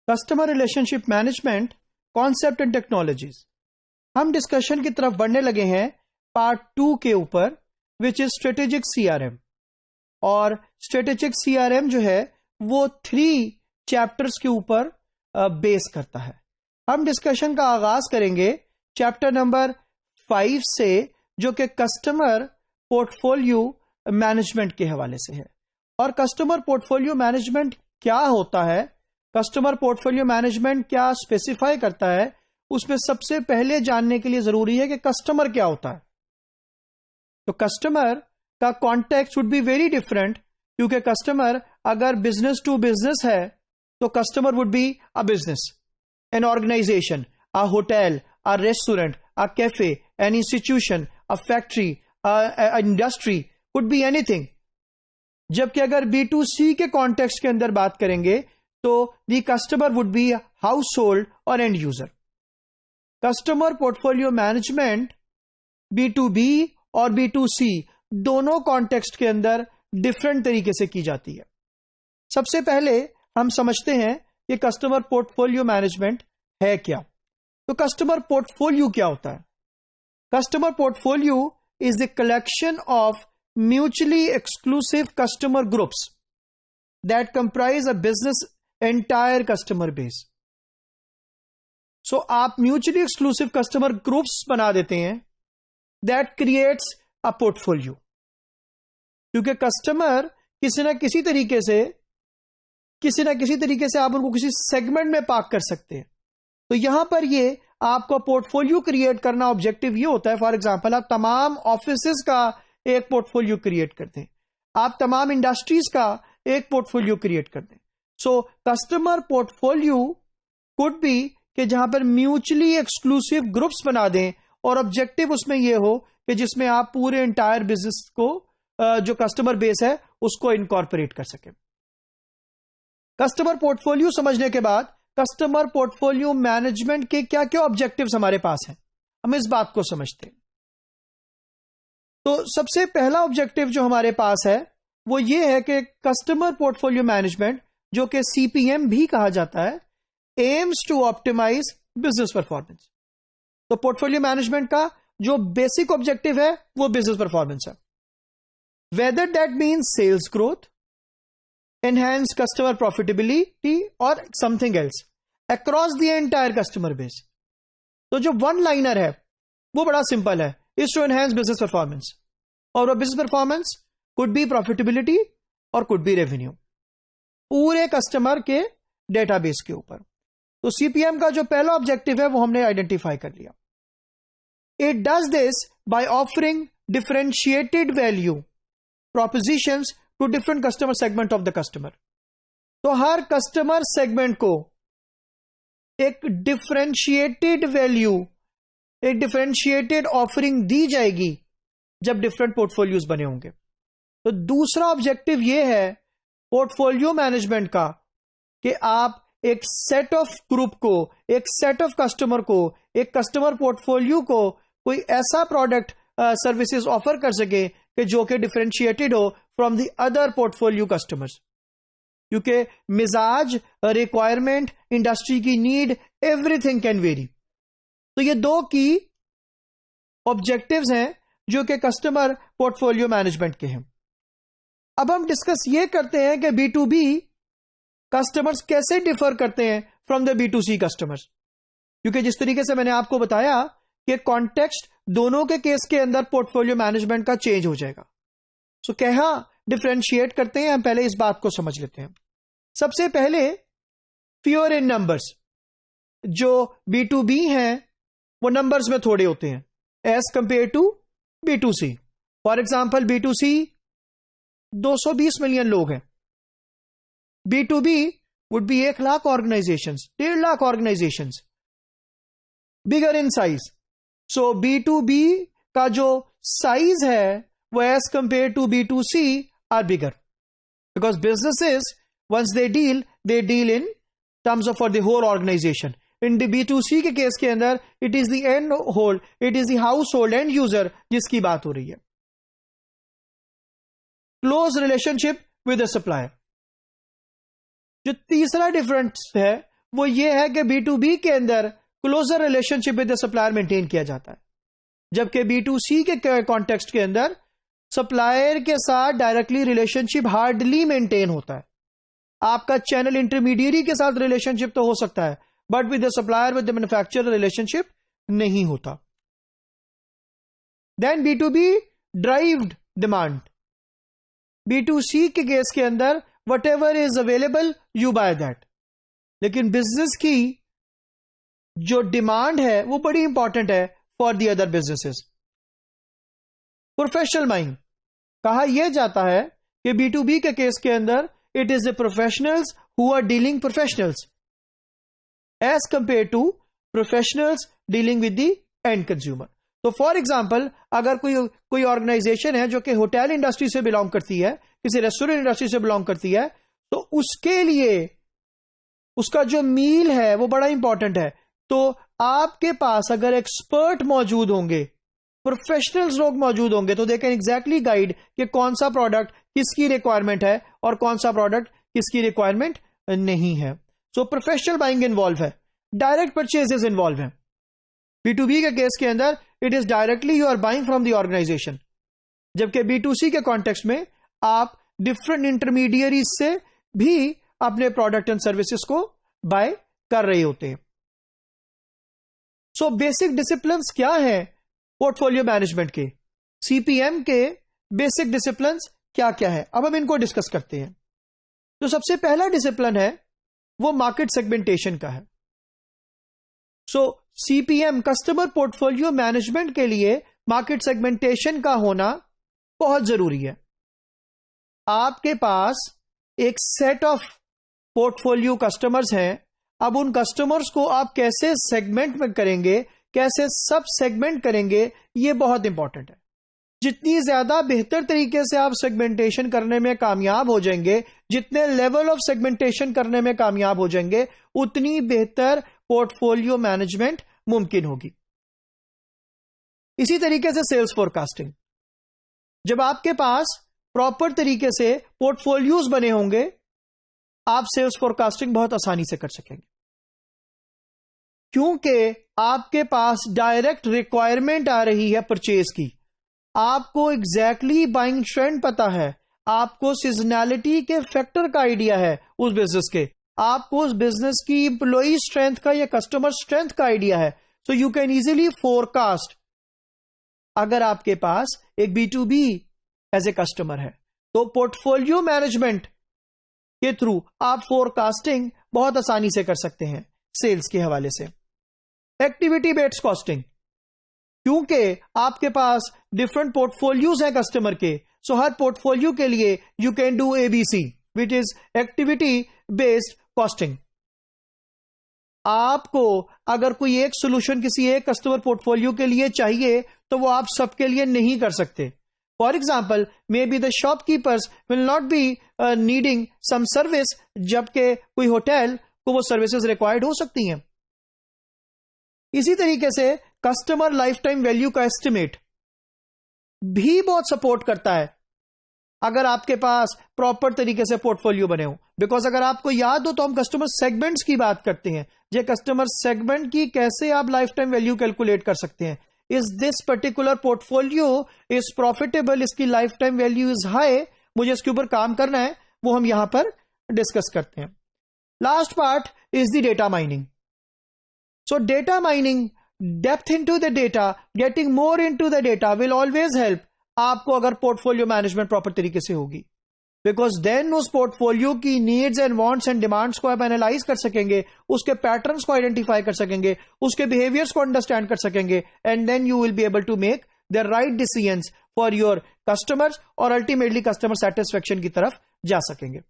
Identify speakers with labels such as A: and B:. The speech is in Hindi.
A: Customer relationship management concept and technologies. हम डिस्कशन की तरफ बढ़ने लगे हैं पार्ट 2 के ऊपर, विच इज स्ट्रेटेजिक सीआरएम। और स्ट्रेटेजिक सीआरएम जो है वो 3 चैप्टर्स के ऊपर बेस करता है। हम डिस्कशन का आगाज करेंगे चैप्टर नंबर 5 से, जो कि कस्टमर पोर्टफोलियो मैनेजमेंट के हवाले से है। और कस्टमर पोर्टफोलियो मैनेजमेंट क्या होता है, कस्टमर पोर्टफोलियो मैनेजमेंट क्या स्पेसिफाई करता है, उसमें सबसे पहले जानने के लिए जरूरी है कि कस्टमर क्या होता है। तो कस्टमर का context would be very different, क्योंकि कस्टमर अगर बिजनेस टू बिजनेस है तो customer would be a business, an organization, a hotel, a restaurant, a cafe, an institution, a factory, a industry, could be anything. जबकि अगर B2C के कॉन्टेक्स्ट के अंदर बात करेंगे तो the customer would be household और end user. Customer portfolio management B2B और B2C दोनों कॉन्टेक्स्ट के अंदर डिफरेंट तरीके से की जाती है। सबसे पहले हम समझते हैं कि कस्टमर पोर्टफोलियो मैनेजमेंट है क्या। तो कस्टमर पोर्टफोलियो क्या होता है? Customer portfolio is the collection of mutually exclusive customer groups that comprise a business entire customer base. So आप म्यूचुअली एक्सक्लूसिव कस्टमर ग्रुप्स बना देते हैं, दैट क्रिएट्स अ पोर्टफोलियो। क्योंकि कस्टमर किसी ना किसी तरीके से आप उनको किसी सेगमेंट में पार्क कर सकते हैं। तो यहां पर ये आपका पोर्टफोलियो क्रिएट करना ऑब्जेक्टिव ये होता है। फॉर एग्जांपल, आप तमाम ऑफिसेज का एक पोर्टफोलियो क्रिएट करते हैं, आप तमाम इंडस्ट्रीज का एक पोर्टफोलियो क्रिएट करते हैं। So customer portfolio could be कि जहां पर म्यूचुअली एक्सक्लूसिव ग्रुप्स बना दें और ऑब्जेक्टिव उसमें यह हो कि जिसमें आप पूरे एंटायर बिजनेस को जो कस्टमर बेस है उसको इनकॉर्पोरेट कर सकें। कस्टमर पोर्टफोलियो समझने के बाद कस्टमर पोर्टफोलियो मैनेजमेंट के क्या क्या ऑब्जेक्टिव्स हमारे पास हैं, हम इस बात को समझते हैं। तो सबसे पहला ऑब्जेक्टिव जो हमारे पास है वो ये है कि कस्टमर पोर्टफोलियो मैनेजमेंट, जो कि CPM भी कहा जाता है, aims to optimise business performance. तो पोर्टफोलियो मैनेजमेंट का जो बेसिक ऑब्जेक्टिव है वो बिजनेस परफॉर्मेंस है, whether that means sales growth, enhance customer profitability और something else across the entire customer base. तो जो वन लाइनर है वो बड़ा सिंपल है, is to enhance business performance. और वो business performance could be profitability और कुड बी रेवेन्यू, पूरे कस्टमर के डेटाबेस के ऊपर। तो CPM का जो पहला ऑब्जेक्टिव है वो हमने आइडेंटिफाई कर लिया। It does this by offering differentiated value propositions to different customer segment of the customer. तो हर कस्टमर सेगमेंट को एक डिफरेंशिएटेड वैल्यू, एक डिफरेंशिएटेड ऑफरिंग दी जाएगी जब डिफरेंट पोर्टफोलियोज बने होंगे। तो दूसरा ऑब्जेक्टिव यह है पोर्टफोलियो मैनेजमेंट का कि आप एक सेट ऑफ ग्रुप को, एक सेट ऑफ कस्टमर को, एक कस्टमर पोर्टफोलियो को कोई ऐसा प्रोडक्ट सर्विसेज ऑफर कर सके कि जो कि डिफरेंशिएटेड हो from the other portfolio customers. क्योंकि मिजाज, रिक्वायरमेंट, इंडस्ट्री की नीड, एवरीथिंग कैन वेरी। तो ये 2 की ऑब्जेक्टिव्स हैं जो कि कस्टमर पोर्टफोलियो मैनेजमेंट के हैं। अब हम डिस्कस ये करते हैं कि B2B कस्टमर्स कैसे डिफर करते हैं फ्रॉम द B2C कस्टमर्स। क्योंकि जिस तरीके से मैंने आपको बताया कि कॉन्टेक्स्ट दोनों के केस के अंदर पोर्टफोलियो मैनेजमेंट का चेंज हो जाएगा। सो क्या डिफरेंशिएट करते हैं, हम पहले इस बात को समझ लेते हैं। सबसे पहले फ्यूअर इन नंबर्स। जो B2B हैं वो नंबर्स में थोड़े होते हैं as compare to B2C। For example, B2C 220 million लोग हैं, B2B would be 1 lakh organizations, 1.5 lakh organizations, bigger in size. So B2B का जो साइज है वो as compare to B2C are bigger, because businesses once they deal in terms of for the whole organization. In the B2C के केस के अंदर it is the end hold, it is the household and user जिसकी बात हो रही है। Close relationship with the supplier. जो तीसरा डिफरेंस है वो ये है कि B2B के अंदर closer relationship with the supplier maintain किया जाता है, जबकि B2C के कॉन्टेक्स्ट के अंदर सप्लायर के साथ डायरेक्टली रिलेशनशिप हार्डली मेंटेन होता है। आपका चैनल इंटरमीडिएरी के साथ रिलेशनशिप तो हो सकता है, but with the supplier with the manufacturer relationship नहीं होता। Then B2B derived demand. B2C के केस के अंदर what ever is available you by that, लेकिन बिजनेस की जो डिमांड है वो बड़ी इंपॉर्टेंट है for the other businesses. Professional buying कहा यह जाता है कि B2B के केस के अंदर it is the professionals who are dealing professionals as compare to professionals dealing with the end consumer. तो फॉर एग्जाम्पल, अगर कोई ऑर्गेनाइजेशन है जो कि होटल इंडस्ट्री से बिलोंग करती है, किसी रेस्टोरेंट इंडस्ट्री से बिलोंग करती है, तो उसके लिए उसका जो मील है वो बड़ा इंपॉर्टेंट है। तो आपके पास अगर एक्सपर्ट मौजूद होंगे, प्रोफेशनल्स लोग मौजूद होंगे, तो दे कैन एग्जैक्टली गाइड कि कौन सा प्रोडक्ट किसकी रिक्वायरमेंट है और कौन सा प्रोडक्ट किसकी रिक्वायरमेंट नहीं है। सो प्रोफेशनल बाइंग इन्वॉल्व है, डायरेक्ट परचेजेस इन्वॉल्व है। B2B के केस के अंदर it is directly you are buying from the organization, जबकि B2C के कॉन्टेक्स्ट में आप डिफरेंट इंटरमीडियरीज से भी अपने प्रोडक्ट एंड सर्विसेज को बाय कर रहे होते हैं। सो बेसिक डिसिप्लिन्स क्या है पोर्टफोलियो मैनेजमेंट के, CPM के बेसिक डिसिप्लिन्स क्या क्या है, अब हम इनको डिस्कस करते हैं। तो सबसे पहला डिसिप्लिन है वो मार्केट सेगमेंटेशन का है। सो CPM कस्टमर पोर्टफोलियो मैनेजमेंट के लिए मार्केट सेगमेंटेशन का होना बहुत जरूरी है। आपके पास एक सेट ऑफ पोर्टफोलियो कस्टमर्स हैं, अब उन कस्टमर्स को आप कैसे सेगमेंट में करेंगे, कैसे सब सेगमेंट करेंगे, ये बहुत इंपॉर्टेंट है। जितनी ज्यादा बेहतर तरीके से आप सेगमेंटेशन करने में कामयाब हो जाएंगे, जितने लेवल ऑफ सेगमेंटेशन करने में कामयाब हो जाएंगे, उतनी बेहतर पोर्टफोलियो मैनेजमेंट मुमकिन होगी। इसी तरीके से सेल्स फोरकास्टिंग, जब आपके पास प्रॉपर तरीके से पोर्टफोलियोज बने होंगे, आप सेल्स फोरकास्टिंग बहुत आसानी से कर सकेंगे, क्योंकि आपके पास डायरेक्ट रिक्वायरमेंट आ रही है परचेज की। आपको एग्जैक्टली बाइंग ट्रेंड पता है, आपको सीजनैलिटी के फैक्टर का आइडिया है उस बिजनेस के, आपको उस बिजनेस की इंप्लॉई स्ट्रेंथ का या कस्टमर स्ट्रेंथ का आइडिया है। So you can easily forecast. अगर आपके पास एक B2B एज ए कस्टमर है, तो पोर्टफोलियो मैनेजमेंट के थ्रू आप फोरकास्टिंग बहुत आसानी से कर सकते हैं सेल्स के हवाले से। एक्टिविटी बेस्ड कॉस्टिंग, क्योंकि आपके पास डिफरेंट पोर्टफोलियोज हैं कस्टमर के, सो हर पोर्टफोलियो के लिए you can do ABC, which is activity based costing. आपको अगर कोई एक सोल्यूशन किसी एक कस्टमर पोर्टफोलियो के लिए चाहिए, तो वो आप सबके लिए नहीं कर सकते। For example, may be the shopkeepers will not be needing some service, जबकि कोई होटल को वो सर्विसेज रिक्वायर्ड हो सकती हैं। इसी तरीके से कस्टमर लाइफ टाइम वैल्यू का एस्टिमेट भी बहुत सपोर्ट करता है अगर आपके पास प्रॉपर तरीके से पोर्टफोलियो बने हो। बिकॉज अगर आपको याद हो तो हम कस्टमर सेगमेंट्स की बात करते हैं, ये कस्टमर सेगमेंट की कैसे आप लाइफ टाइम वैल्यू कैलकुलेट कर सकते हैं। Is this particular portfolio is profitable, इसकी life time value is high, मुझे इसके ऊपर काम करना है, वो हम यहां पर डिस्कस करते हैं। Last part is the data mining. So data mining, depth into the data, getting more into the data will always help आपको अगर पोर्टफोलियो मैनेजमेंट प्रॉपर तरीके से होगी, बिकॉज देन उस पोर्टफोलियो की needs and wants and demands को आप एनालाइज कर सकेंगे, उसके पैटर्न्स को आइडेंटिफाई कर सकेंगे, उसके बिहेवियर्स को अंडरस्टैंड कर सकेंगे, and then you will be able to make the right decisions for your customers और अल्टीमेटली कस्टमर सेटिस्फेक्शन की तरफ जा सकेंगे।